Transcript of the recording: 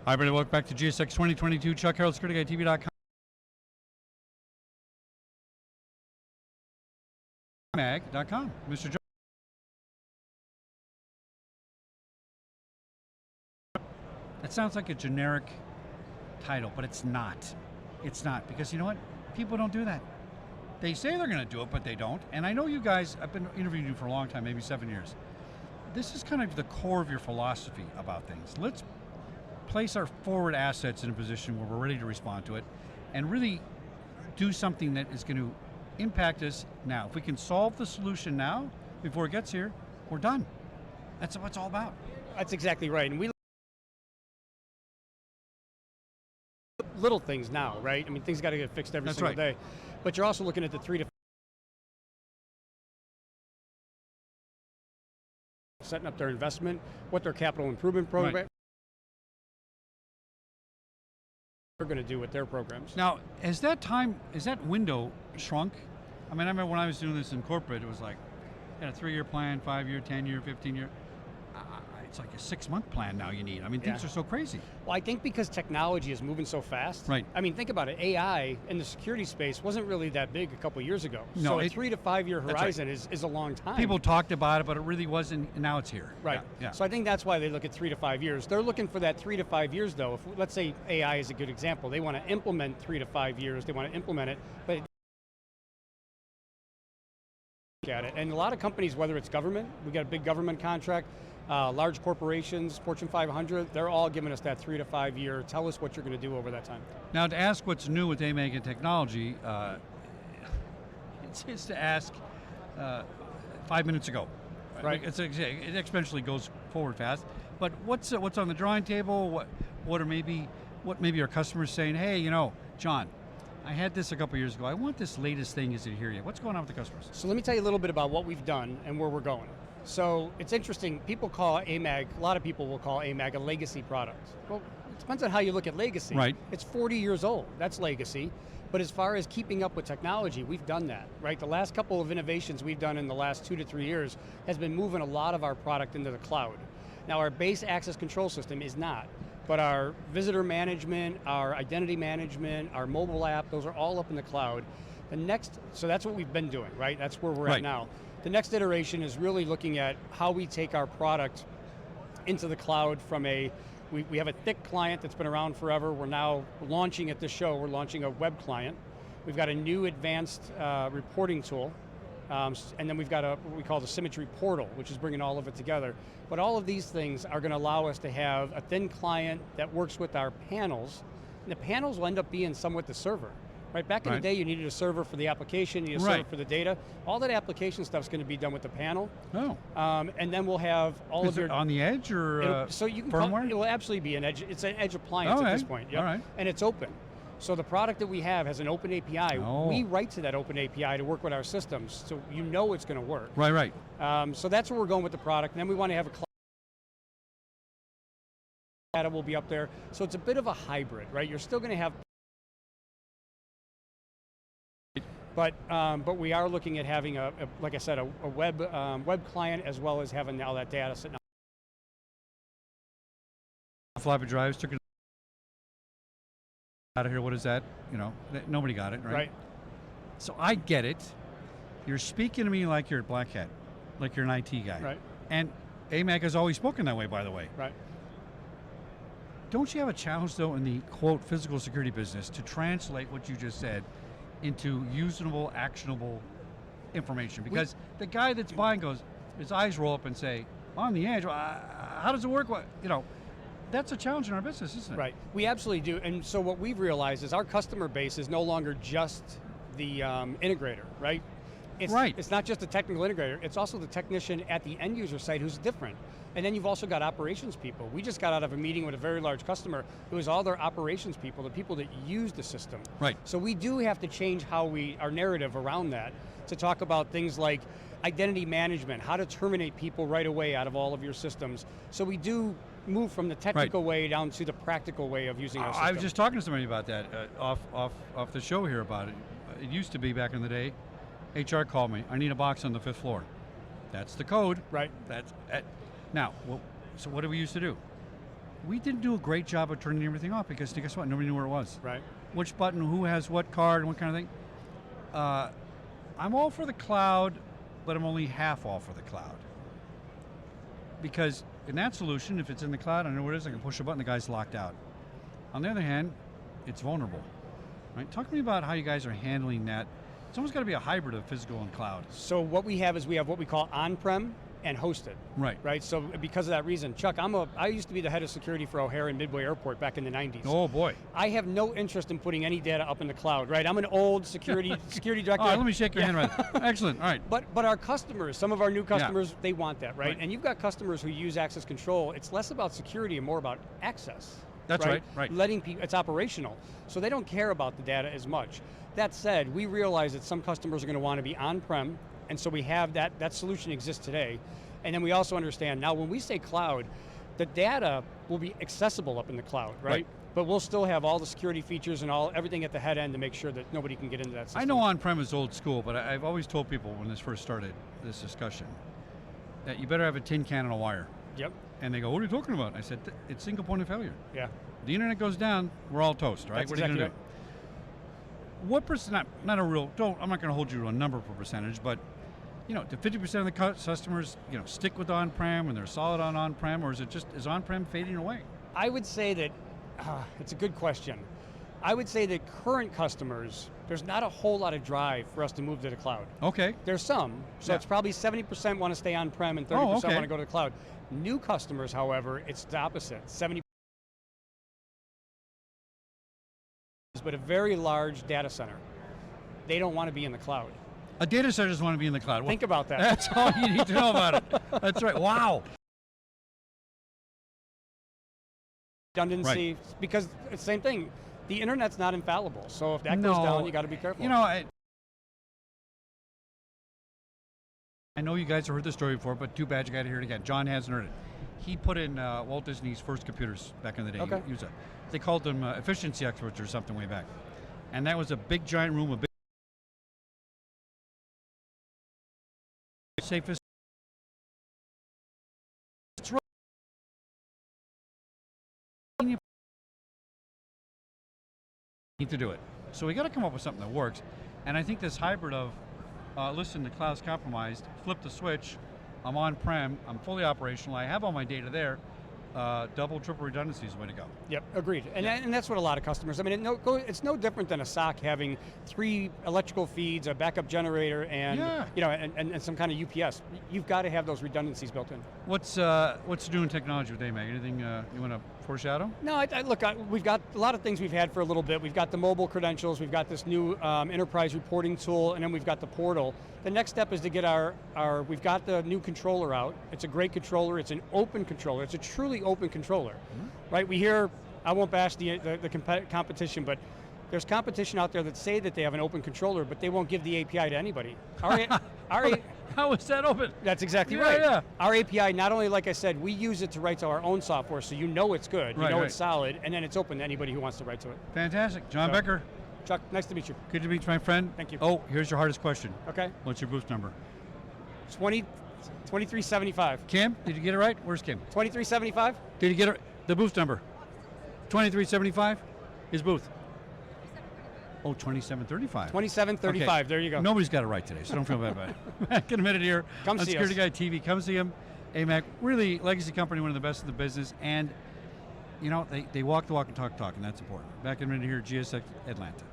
Hi, everybody. Welcome back to GSX 2022. Chuck Harold, SecurityGuideTV.com. AMAG.com. Mr. John. That sounds like a generic title, but it's not. It's not, because you know what? People don't do that. They say they're going to do it, but they don't. And I know you guys, I've been interviewing you for a long time, maybe 7 years. This is kind of the core of your philosophy about things. Let's place our forward assets in a position where we're ready to respond to it and really do something that is going to impact us now. If we can solve the solution now, before it gets here, we're done. That's what it's all about. That's exactly right. And we little things now, right? I mean, things got to get fixed every single day. But you're also looking at the 3 to setting up their investment, what their capital improvement program they're going to do with their programs. Now, has that window shrunk? I mean, I remember when I was doing this in corporate, it was like, you had a 3-year plan, 5-year, 10-year, 15-year. It's like a 6-month plan now you need. I mean, things are so crazy. Well, I think because technology is moving so fast. Right. I mean, think about it. AI in the security space wasn't really that big a couple years ago. No, so a 3 to 5 year horizon is a long time. People talked about it, but it really wasn't, and now it's here. Right. Yeah. So I think that's why they look at 3 to 5 years. They're looking for that 3 to 5 years though. If, let's say AI is a good example. They want to implement 3 to 5 years. They want to implement it, but at it. And a lot of companies, whether it's government, we got a big government contract, large corporations, Fortune 500, they're all giving us that 3 to 5 year, tell us what you're going to do over that time. Now, to ask what's new with AMAG and technology, it's to ask 5 minutes ago. Right. It exponentially goes forward fast. But what's on the drawing table? What maybe our customers saying, hey, you know, John, I had this a couple years ago. I want this latest thing. Is it here yet? What's going on with the customers? So let me tell you a little bit about what we've done and where we're going. So it's interesting, people call AMAG, a lot of people will call AMAG a legacy product. Well, it depends on how you look at legacy. Right. It's 40 years old, that's legacy. But as far as keeping up with technology, we've done that, right? The last couple of innovations we've done in the last 2 to 3 years has been moving a lot of our product into the cloud. Now our base access control system is not, but our visitor management, our identity management, our mobile app, those are all up in the cloud. So that's what we've been doing, right? That's where we're at now. The next iteration is really looking at how we take our product into the cloud from we have a thick client that's been around forever. We're now launching at this show, we're launching a web client. We've got a new advanced reporting tool. And then we've got what we call the Symmetry portal, which is bringing all of it together. But all of these things are going to allow us to have a thin client that works with our panels. And the panels will end up being somewhat the server. Right, back in the day, you needed a server for the application, you needed a server for the data. All that application stuff is going to be done with the panel. Oh. And then we'll have all of your on the edge or so you can firmware? It will absolutely be an edge. It's an edge appliance at this point. Yep. All right. And it's open. So the product that we have has an open API. Oh. We write to that open API to work with our systems, so you know it's going to work. Right. So that's where we're going with the product. And then we want to have a cloud data will be up there. So it's a bit of a hybrid, right? You're still going to have, but we are looking at having like I said, a web client as well as having all that data sitting on floppy drives took it out of here. What is that? You know, nobody got it, right? Right. So I get it. You're speaking to me like you're a black hat, like you're an IT guy. Right. And AMAG has always spoken that way, by the way. Right. Don't you have a challenge, though, in the, quote, physical security business to translate what you just said into usable, actionable information? Because the guy that's buying goes, his eyes roll up and say, on the edge, how does it work? You know, that's a challenge in our business, isn't it? Right, we absolutely do. And so what we've realized is our customer base is no longer just the integrator, right? It's not just the technical integrator, it's also the technician at the end user site who's different. And then you've also got operations people. We just got out of a meeting with a very large customer who was all their operations people, the people that use the system. Right. So we do have to change our narrative around that to talk about things like identity management, how to terminate people right away out of all of your systems. So we do move from the technical way down to the practical way of using our system. I was just talking to somebody about that off the show here about it. It used to be back in the day, HR called me, I need a box on the 5th floor. That's the code. Right. Now, so what do we used to do? we didn't do a great job of turning everything off because guess what? Nobody knew where it was. Right. Which button, who has what card, and what kind of thing. I'm all for the cloud, but I'm only half all for the cloud. Because in that solution, if it's in the cloud, I know where it is, I can push a button, the guy's locked out. On the other hand, it's vulnerable. Right? Talk to me about how you guys are handling that. It's almost got to be a hybrid of physical and cloud. So what we have is we have what we call on-prem and hosted. Right. Right. So because of that reason, Chuck, I used to be the head of security for O'Hare and Midway Airport back in the 90s. Oh boy. I have no interest in putting any data up in the cloud, right? I'm an old security director. All right, let me shake your hand right. Excellent. All right. But our customers, some of our new customers, they want that, right? Right. And you've got customers who use access control. It's less about security and more about access. That's right. Letting people, it's operational. So they don't care about the data as much. That said, we realize that some customers are going to want to be on-prem, and so we have that solution exists today. And then we also understand, now when we say cloud, the data will be accessible up in the cloud, right? But we'll still have all the security features and everything at the head end to make sure that nobody can get into that system. I know on-prem is old school, but I've always told people when this first started, this discussion, that you better have a tin can and a wire. Yep. And they go, what are you talking about? I said, it's single point of failure. Yeah. The internet goes down, we're all toast, right? That's what are you exactly going to do? What percent, not a real, I'm not going to hold you to a number per percentage, but do 50% of the customers, stick with on-prem and they're solid on on-prem, or is on-prem fading away? I would say that, it's a good question. I would say that current customers, there's not a whole lot of drive for us to move to the cloud. Okay. There's some, so it's probably 70% want to stay on-prem and 30% want to go to the cloud. New customers, however, it's the opposite. 70%, but a very large data center. They don't want to be in the cloud. A data center doesn't want to be in the cloud. Think about that. That's all you need to know about it. That's right. Wow. Redundancy, because it's the same thing. The internet's not infallible, so if that goes down, you got to be careful. I know you guys have heard this story before, but too bad you got to hear it again. John hasn't heard it. He put in Walt Disney's first computers back in the day. Okay. They called them efficiency experts or something way back. And that was a big giant room, a big safest. Need to do it. So we got to come up with something that works. And I think this hybrid of, listen, the cloud's compromised, flip the switch, I'm on-prem, I'm fully operational, I have all my data there, double, triple redundancy is the way to go. Yep, agreed. And that's what a lot of customers, I mean, it's no different than a SOC having 3 electrical feeds, a backup generator, and and some kind of UPS. You've got to have those redundancies built in. What's new in technology with AMAG? Anything you want to foreshadow? No, look, we've got a lot of things we've had for a little bit. We've got the mobile credentials, we've got this new enterprise reporting tool, and then we've got the portal. The next step is to get we've got the new controller out. It's a great controller, it's an open controller, it's a truly open controller, right? We hear, I won't bash the competition, but there's competition out there that say that they have an open controller, but they won't give the API to anybody. How is that open? That's exactly right. Yeah. Our API, not only, like I said, we use it to write to our own software, so you know it's good, you know it's solid, and then it's open to anybody who wants to write to it. Fantastic. John Becker. Chuck, nice to meet you. Good to meet you, my friend. Thank you. Oh, here's your hardest question. Okay. What's your booth number? 2375. Kim, did you get it right? Where's Kim? 2375? Did you get it? The booth number? 2375? His booth. Oh, 2735. 2735, okay. There you go. Nobody's got it right today, so don't feel bad about it. Back in a minute here Come on see Security us. Guy TV. Come see him. AMAG, really legacy company, one of the best in the business, and they walk the walk and talk the talk, and that's important. Back in a minute here, GSX Atlanta.